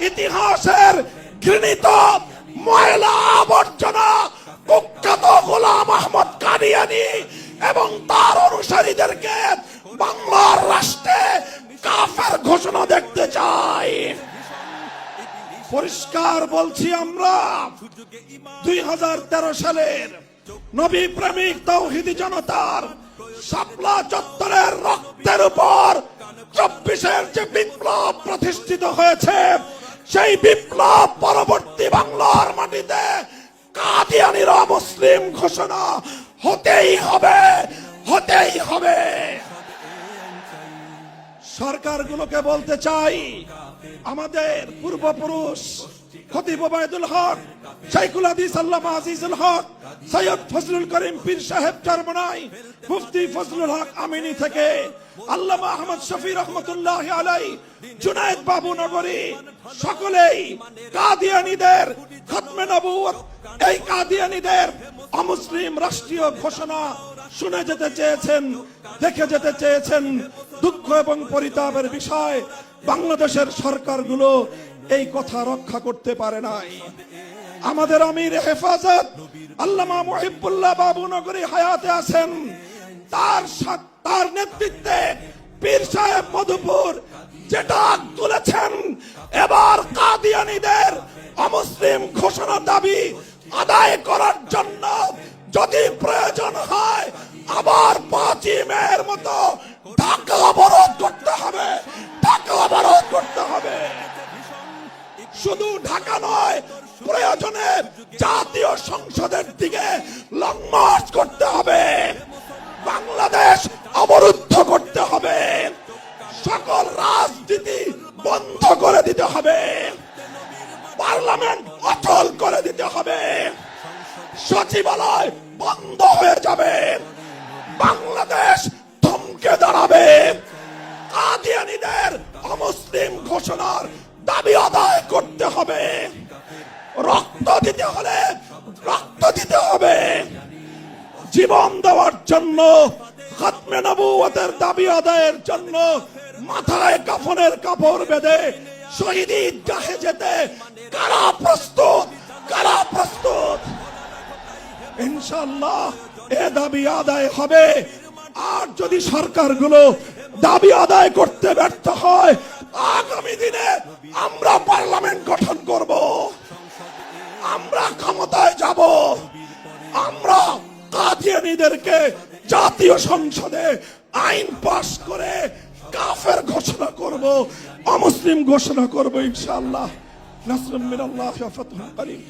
ইতিহাসের ঘৃণিত ময়লা আবর্জনা কুখ্যাত গোলাম আহমদ কাদিয়ানী এবং তার অনুসারীদেরকে বাংলার রাষ্ট্রে কাফের ঘোষণা দেখতে চাই। পরিষ্কার বলছি, আমরা 2013 সালের নবী প্রেমিক তাওহীদি জনতার শাপলা চত্বরের রক্তের উপর 24-এর যে বিপ্লব প্রতিষ্ঠিত হয়েছে, সেই বিপ্লব পরবর্তী বাংলার মাটিতে কাদিয়ানীর মুসলিম ঘোষণা হতেই হবে, হতেই হবে। সরকারগুলোকে বলতে চাই, আমাদের পূর্বপুরুষ খতিব ওবায়দুল হক, শাইখুল হাদিস আল্লামা আজিজুল হক, সৈয়দ ফজলুল করিম পীর সাহেব চরমনাই, মুফতি ফজলুল হক আমিনী থেকে আল্লামা আহমদ শফি রহমতুল্লাহ আলাই, জুনায়েদ বাবু নগরী, সকলেই কাদিয়ানীদের খতমে নবুয়ত, এই কাদিয়ানীদের অমুসলিম রাষ্ট্রীয় ঘোষণা শুনে যেতে চেয়েছেন, দেখে যেতে চেয়েছেন। দুঃখ এবং পরিতাপের বিষয়, বাংলাদেশের সরকারগুলো এই কথা রক্ষা করতে পারে নাই। আমাদের আমির হেফাজত আল্লামা মুহিবুল্লাহ বাবু নগরী হায়াতে আছেন, তার নেতৃত্বে পীর সাহেব মধুপুর যেটা তুলেছেন, এবার কাদিয়ানীদের অমুসলিম ঘোষণা দাবি আদায় করার জন্য যদি প্রয়োজন হয় আবার 5ই মের মতো ঢাকা অবরোধ করতে হবে, ঢাকা অবরোধ করতে হবে। শুধু ঢাকা নয়, প্রয়োজনে জাতীয় সংসদের দিকে লং মার্চ করতে হবে, বাংলাদেশ অবরুদ্ধ করতে হবে, সকল রাজনীতি বন্ধ করে দিতে হবে, পার্লামেন্ট অচল করে দিতে হবে, সচিবালয় বন্ধ হয়ে যাবে, বাংলাদেশ থমকে দাঁড়াবে। কাদিয়ানীদের অমুসলিম ঘোষণার দাবি আদায় করতে হবে, রক্ত দিতে হলে রক্ত দিতে হবে, জীবন দেওয়ার জন্য, খতমে নবুয়তের দাবি আদায়ের জন্য মাথায় কাফনের কাপড় বেঁধে শহীদ ঈদগাহে যেতে কারা প্রস্তুত, কারা প্রস্তুত? ইনশাআল্লাহ এ দাবি আদায় হবে। আর যদি সরকারগুলো দাবি আদায় করতে ব্যর্থ হয়, আগামী দিনে আমরা পার্লামেন্ট গঠন করব, আমরা ক্ষমতায় যাব, আমরা কাদিয়ানীদেরকে জাতীয় সংসদে আইন পাস করে কাফের ঘোষণা করব, অমুসলিম ঘোষণা করব ইনশাআল্লাহ। নাসরুম মিনাল্লাহি ওয়া ফাতহুন করিম।